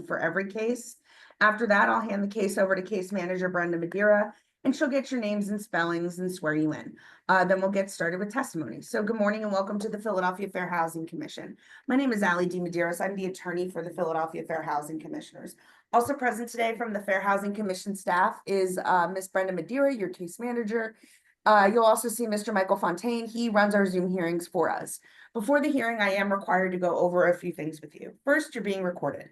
for every case. After that, I'll hand the case over to case manager Brenda Madeira, and she'll get your names and spellings and swear you in. Then we'll get started with testimony. So good morning and welcome to the Philadelphia Fair Housing Commission. My name is Allie D. Medeiros. I'm the attorney for the Philadelphia Fair Housing Commissioners. Also present today from the Fair Housing Commission staff is Ms. Brenda Madeira, your case manager. You'll also see Mr. Michael Fontaine. He runs our Zoom hearings for us. Before the hearing, I am required to go over a few things with you. First, you're being recorded.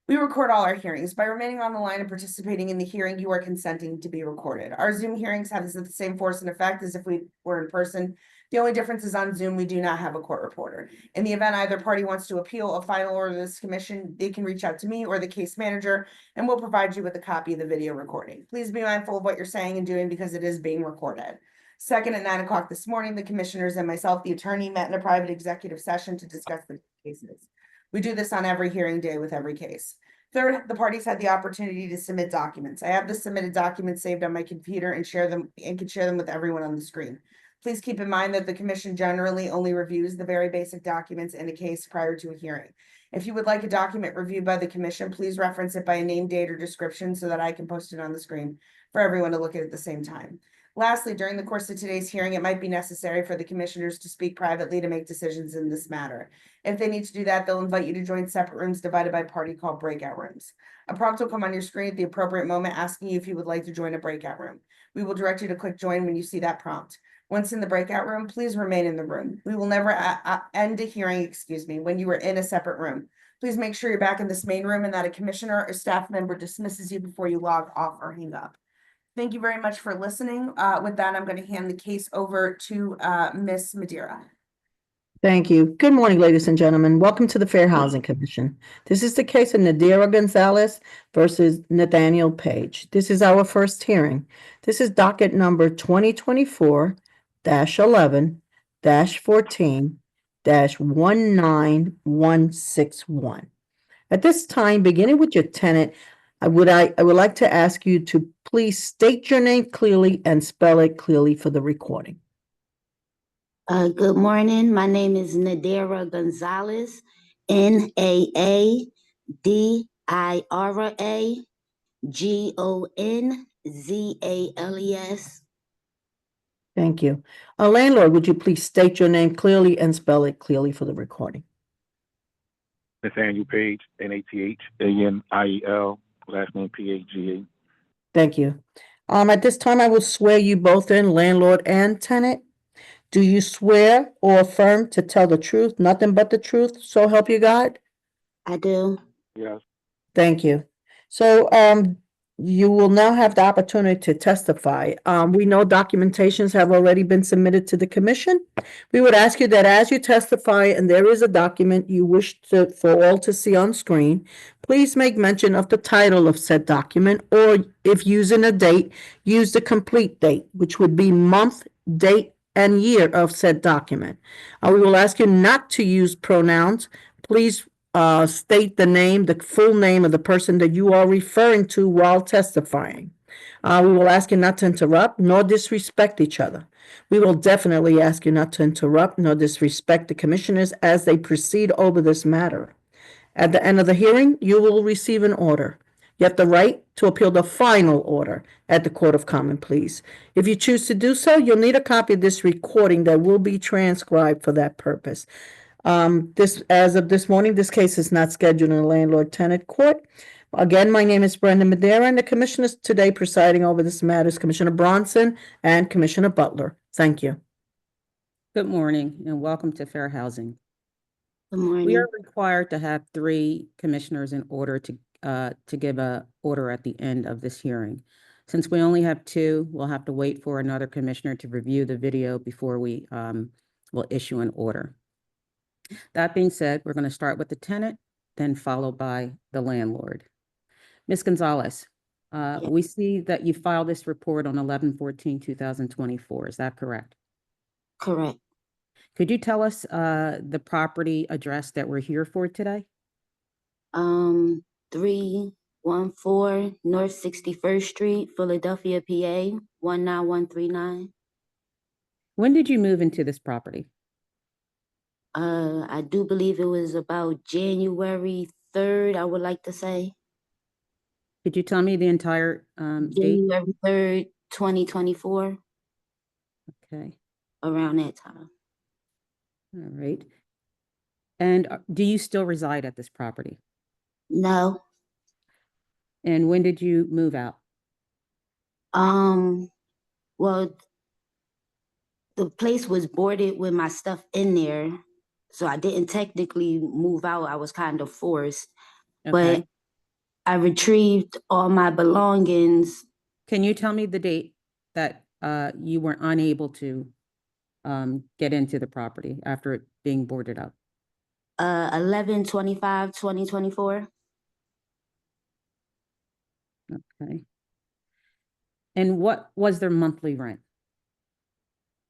We record all our hearings. By remaining on the line and participating in the hearing, you are consenting to be recorded. Our Zoom hearings have the same force and effect as if we were in person. The only difference is on Zoom, we do not have a court reporter. In the event either party wants to appeal a final order of this commission, they can reach out to me or the case manager, and we'll provide you with a copy of the video recording. Please be mindful of what you're saying and doing because it is being recorded. Second, at 9 o'clock this morning, the commissioners and myself, the attorney, met in a private executive session to discuss the cases. We do this on every hearing day with every case. Third, the parties had the opportunity to submit documents. I have the submitted documents saved on my computer and can share them with everyone on the screen. Please keep in mind that the commission generally only reviews the very basic documents in a case prior to a hearing. If you would like a document reviewed by the commission, please reference it by a name, date, or description so that I can post it on the screen for everyone to look at the same time. Lastly, during the course of today's hearing, it might be necessary for the commissioners to speak privately to make decisions in this matter. If they need to do that, they'll invite you to join separate rooms divided by party called breakout rooms. A prompt will come on your screen at the appropriate moment asking you if you would like to join a breakout room. We will direct you to click join when you see that prompt. Once in the breakout room, please remain in the room. We will never end a hearing, when you are in a separate room. Please make sure you're back in this main room and that a commissioner or staff member dismisses you before you log off or hang up. Thank you very much for listening. With that, I'm going to hand the case over to Ms. Madeira. Thank you. Good morning, ladies and gentlemen. Welcome to the Fair Housing Commission. This is the case of Nadira Gonzalez versus Nathaniel Page. This is our first hearing. This is docket number 2024-11-14-19161. At this time, beginning with your tenant, I would like to ask you to please state your name clearly and spell it clearly for the recording. Good morning. My name is Nadira Gonzalez, N-A-A-D-I-R-A-Gonzales. Thank you. Landlord, would you please state your name clearly and spell it clearly for the recording? Nathaniel Page, Nathaniel, last name P-A-G-A. Thank you. At this time, I will swear you both in, landlord and tenant. Do you swear or affirm to tell the truth, nothing but the truth, so help you God? I do. Yes. Thank you. So you will now have the opportunity to testify. We know documentations have already been submitted to the commission. We would ask you that as you testify and there is a document you wish for all to see on screen, please make mention of the title of said document, or if using a date, use the complete date, which would be month, date, and year of said document. We will ask you not to use pronouns. Please state the full name of the person that you are referring to while testifying. We will ask you not to interrupt nor disrespect each other. We will definitely ask you not to interrupt nor disrespect the commissioners as they proceed over this matter. At the end of the hearing, you will receive an order. You have the right to appeal the final order at the Court of Common Pleas. If you choose to do so, you'll need a copy of this recording that will be transcribed for that purpose. As of this morning, this case is not scheduled in a landlord-tenant court. Again, my name is Brenda Madeira, and the commissioners today presiding over this matter is Commissioner Bronson and Commissioner Butler. Thank you. Good morning and welcome to Fair Housing. Good morning. We are required to have 3 commissioners in order to give an order at the end of this hearing. Since we only have 2, we'll have to wait for another commissioner to review the video before we will issue an order. That being said, we're going to start with the tenant, then followed by the landlord. Ms. Gonzalez, we see that you filed this report on 11/14/2024. Is that correct? Correct. Could you tell us the property address that we're here for today? 314 North 61st Street, Philadelphia, PA, 19139. When did you move into this property? I do believe it was about January 3rd, I would like to say. Could you tell me the entire date? January 3rd, 2024, Okay, around that time. all right. And do you still reside at this property? No. And when did you move out? Well, the place was boarded with my stuff in there, so I didn't technically move out. I was kind of forced, Okay. but I retrieved all my belongings. Can you tell me the date that you were unable to get into the property after it being boarded up? 11/25/2024. Okay. And what was their monthly rent?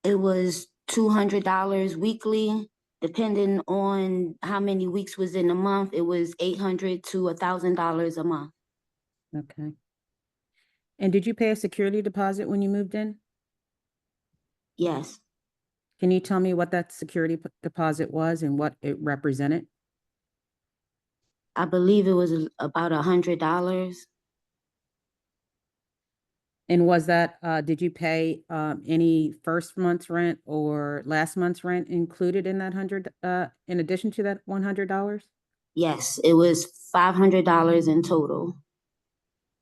It was $200 weekly, depending on how many weeks was in a month. It was $800 to $1,000 a month. Okay. And did you pay a security deposit when you moved in? Yes, Can you tell me what that security deposit was and what it represented? I believe it was about $100. And was that, did you pay any first month's rent or last month's rent included in that in addition to that $100? Yes, it was $500 in total.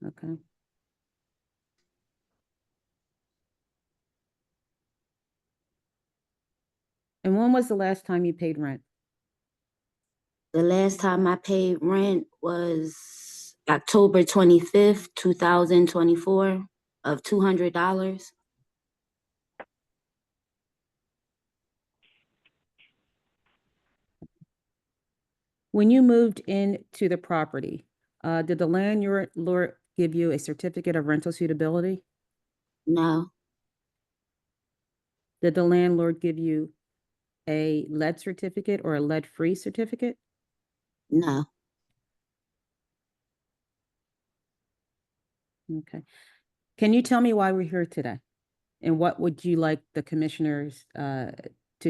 Okay. And when was the last time you paid rent? The last time I paid rent was October 25th, 2024, of $200. When you moved into the property, did the landlord give you a certificate of rental suitability? No, Did the landlord give you a lead certificate or a lead-free certificate? no. Okay. Can you tell me why we're here today? And what would you like the commissioners to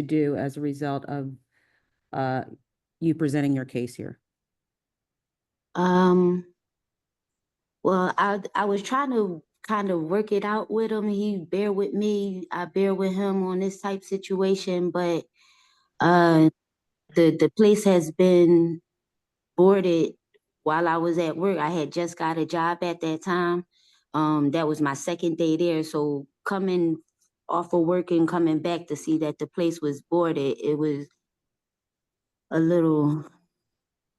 do as a result of you presenting your case here? Well, I was trying to kind of work it out with him. He bear with me, I bear with him on this type situation, but uh the place has been boarded while I was at work. I had just got a job at that time. That was my second day there. So coming off of work and coming back to see that the place was boarded, it was a little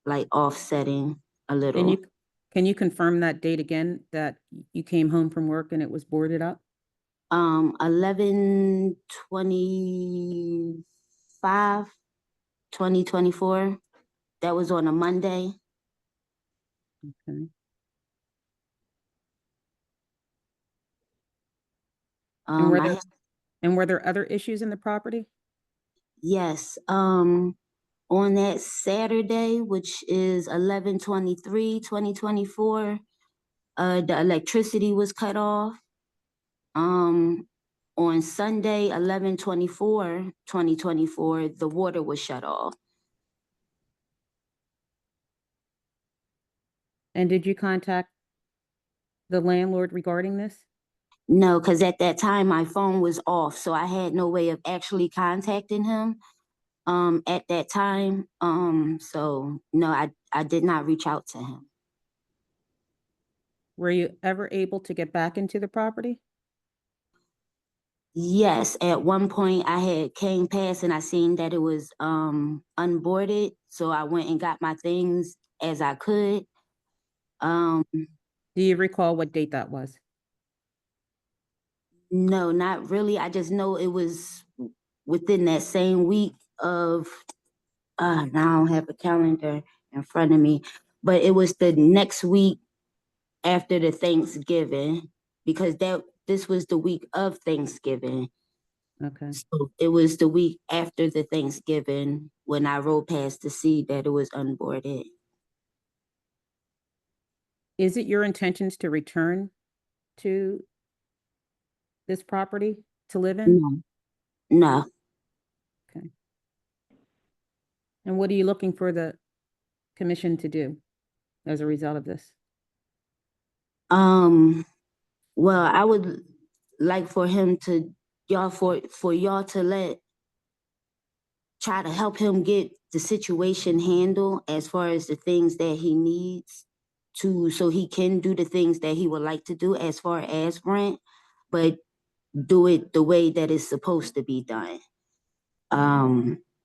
like offsetting a Can little. you can you confirm that date again, that you came home from work and it was boarded up? 11/25/2024. That was on a Monday. Okay. And were I there have, and were there other issues in the property? yes. On that Saturday, which is 11/23/2024, the electricity was cut off. On Sunday, 11/24/2024, the water was shut off. And did you contact the landlord regarding this? No, because at that time my phone was off, so I had no way of actually contacting him at that time. So no, I did not reach out to him. Were you ever able to get back into the property? Yes, at one point I had came past and I seen that it was unboarded, so I went and got my things as I could. Um, Do you recall what date that was? no, not really. I just know it was within that same week of now I don't have a calendar in front of me, but it was the next week after the Thanksgiving, because this was the week of Thanksgiving. Okay. So it was the week after the Thanksgiving when I rode past to see that it was unboarded. Is it your intentions to return to this property to live in? No, no. Okay. And what are you looking for the commission to do? as a result of this? Well, I would like for him to, for y'all to try to help him get the situation handled as far as the things that he needs so he can do the things that he would like to do as far as rent, but do it the way that it's supposed to be done.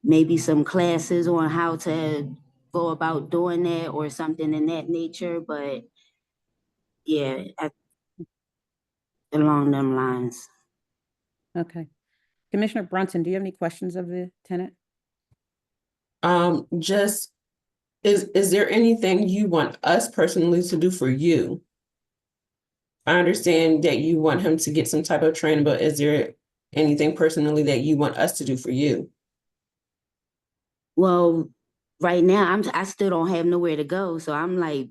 Maybe some classes on how to go about doing that or something in that nature, but yeah, along them lines. Okay. Commissioner Brunson, do you have any questions of the tenant? Just, is there anything you want us personally to do for you? I understand that you want him to get some type of training, but is there anything personally that you want us to do for you? Well, right now I still don't have nowhere to go, so I'm like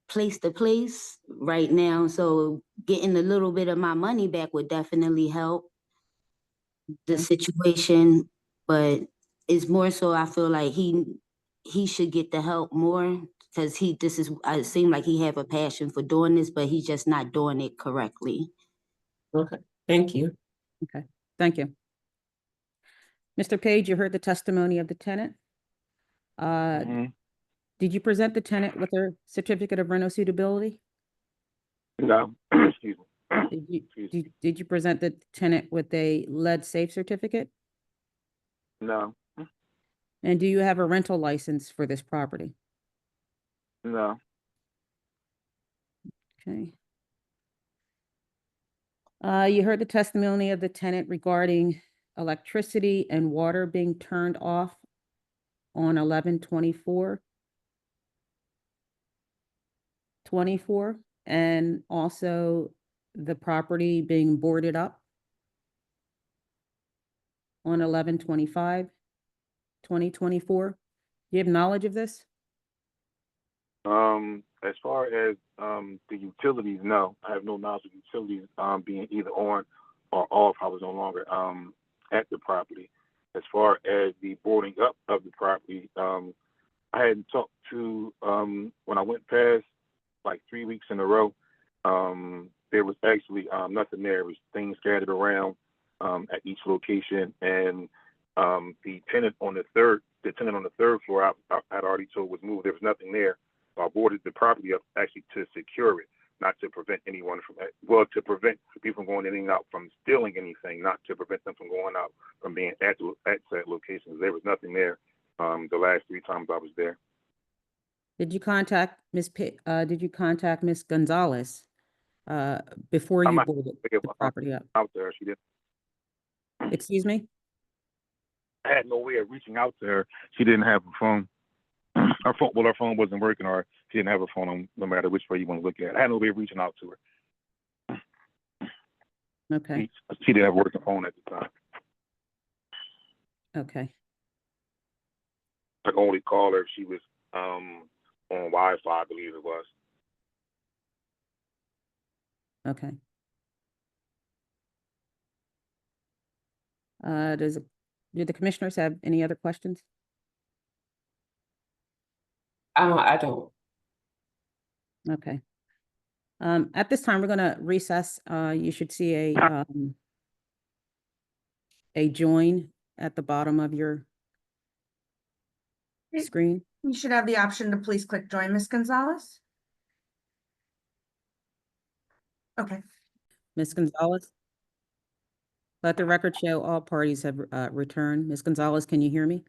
place to place right now. So getting a little bit of my money back would definitely help the situation, but it's more so I feel like he should get the help more because it seemed like he have a passion for doing this, but he's just not doing it correctly. Okay, thank you. Okay, thank you. Mr. Page, you heard the testimony of the tenant. Did you present the tenant with a certificate of rental suitability? No, excuse me. Did you present the tenant with a lead safe certificate? No, And do you have a rental license for this property? no. Okay. You heard the testimony of the tenant regarding electricity and water being turned off on 11/24/24, and also the property being boarded up on 11/25/2024. Do you have knowledge of this? As far as the utilities, no, I have no knowledge of utilities being either on or off. I was no longer at the property. As far as the boarding up of the property, I hadn't talked to when I went past like 3 weeks in a row. There was actually nothing there. It was things scattered around at each location, and the tenant on the third floor I had already told was moved. There was nothing there. So I boarded the property up actually to secure it, not to prevent anyone from, to prevent people from going in and out from stealing anything, not to prevent them from going out from being at said locations. There was nothing there the last 3 times I was there. Did you contact Ms. Gonzalez before you boarded the property up? Out there, she didn't. Excuse me? I had no way of reaching out to her. She didn't have a phone. Her phone wasn't working, or she didn't have a phone no matter which way you want to look at it. I had no way of reaching out to her. Okay. She didn't have a working phone at the time. Okay. I could only call her if she was on Wi-Fi, I believe it was. Okay. Do the commissioners have any other questions? I don't. Okay. At this time, we're gonna recess. You should see a join at the bottom of your Okay. screen. You should have the option to please click join, Ms. Gonzalez. Okay. Ms. Gonzalez? Let the record show all parties have returned. Ms. Gonzalez, can you hear me?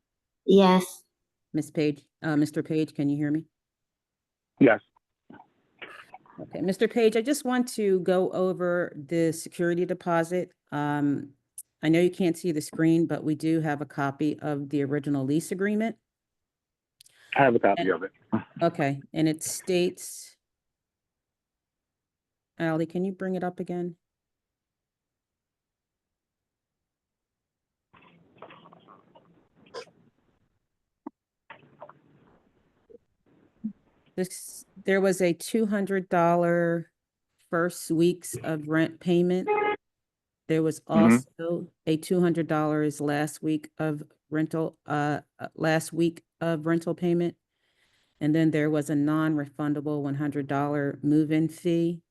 Yes. Ms. Page, Mr. Page, can you hear me? Yes. Okay, Mr. Page, I just want to go over the security deposit. I know you can't see the screen, but we do have a copy of the original lease agreement. I have a copy of it. Okay, and it states, Ally, can you bring it up again? There was a $200 first weeks of rent payment. There was also a $200 last week of rental payment. And then there was a non-refundable $100 move-in fee,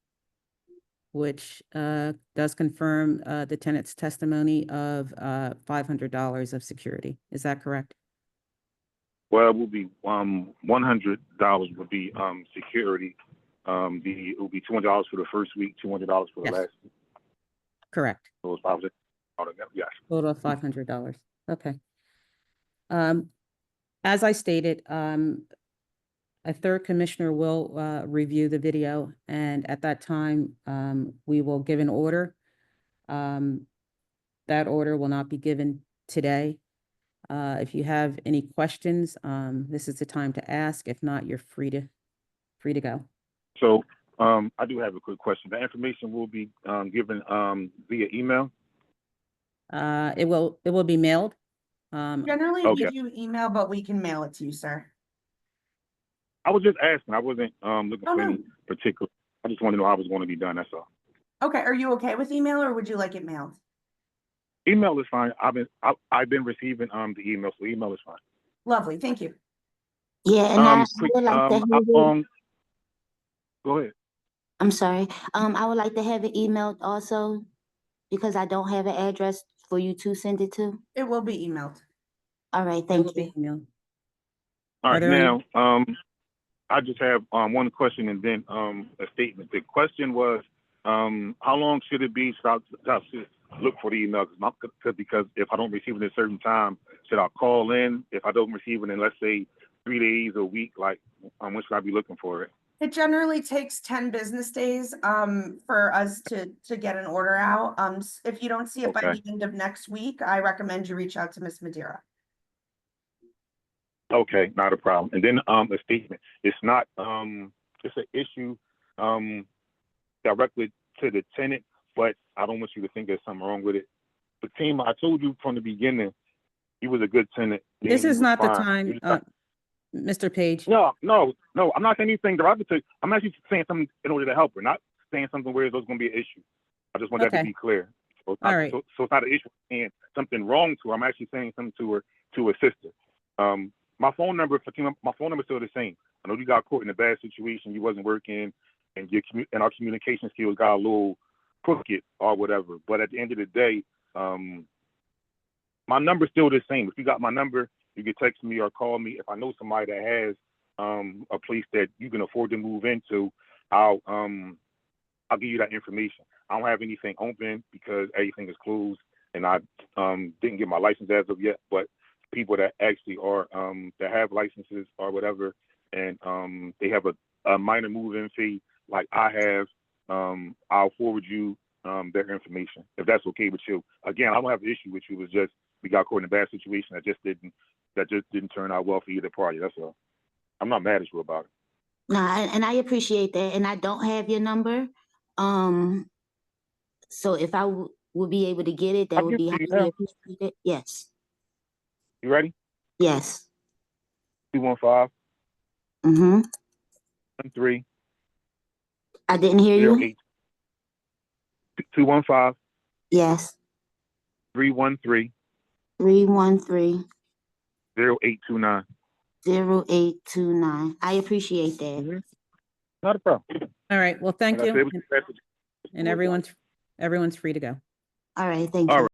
which does confirm the tenant's testimony of $500 of security. Is that correct? Well, it will be $100 would be security. It will be $200 for the first week, $200 for the Yes. last week. Correct. So it's $500 altogether. Yes. Total of $500. Okay. As I stated, a third commissioner will review the video, and at that time, we will give an order. That order will not be given today. If you have any questions, this is the time to ask. If not, you're free to go. So I do have a quick question. The information will be given via email. It will be mailed. Generally, we Okay. do email, but we can mail it to you, sir. I was just asking. I wasn't looking Oh, for no. any particular. I just wanted to know how it was going to be done. That's all. Okay, are you okay with email or would you like it mailed? Email is fine. I've been receiving the email, so email is fine. Lovely, thank you. Yeah, and I Quick, would like to how have it, long? Go ahead. I'm sorry, I would like to have it emailed also, because I don't have an address for you to send it to. It will be emailed. All right, It thank will you. be emailed. All Are right, there any- now, I just have one question and then a statement. The question was, how long should it be? Should I look for the email? Because if I don't receive it at a certain time, should I call in? If I don't receive it in, let's say, 3 days or a week, like, when should I be looking for it? It generally takes 10 business days for us to get an order out. If you don't see it by Okay. the end of next week, I recommend you reach out to Miss Madeira. Okay, not a problem. And then a statement. It's not it's an issue directly to the tenant, but I don't want you to think there's something wrong with it. The team, I told you from the beginning, he was a good tenant. This He is was not the fine. You time, just Mr. Page. No, I'm not saying anything derogatory. I'm actually saying something in order to help her, not saying something where there's going to be an issue. I just want that to Okay. be clear. So it's All not, right. so it's not an issue saying something wrong to her. I'm actually saying something to her, to her sister. My phone number is still the same. I know you got caught in a bad situation. You wasn't working, and and our communication skills got a little crooked or whatever. But at the end of the day, my number's still the same. If you got my number, you can text me or call me. If I know somebody that has a place that you can afford to move into, I'll give you that information. I don't have anything open because everything is closed, and I didn't get my license as of yet. But people that actually are that have licenses or whatever, and they have a minor move-in fee like I have, I'll forward you their information if that's okay with you. Again, I don't have an issue with you. It's just we got caught in a bad situation that just didn't turn out well for either party. That's all. I'm not mad at you about it. No, and I appreciate that, and I don't have your number. So if I would be able to get it, that I'll would give be it to you highly now. appreciated. Yes, You ready? yes. 215 Mm-hmm. 13 I didn't hear you. 08 215 Yes, 313 313 0829. 0829. I appreciate that. Not a problem. All right. Well, thank Like I you. said, it was the best And situation. everyone's free to go. All right, thank All you. right.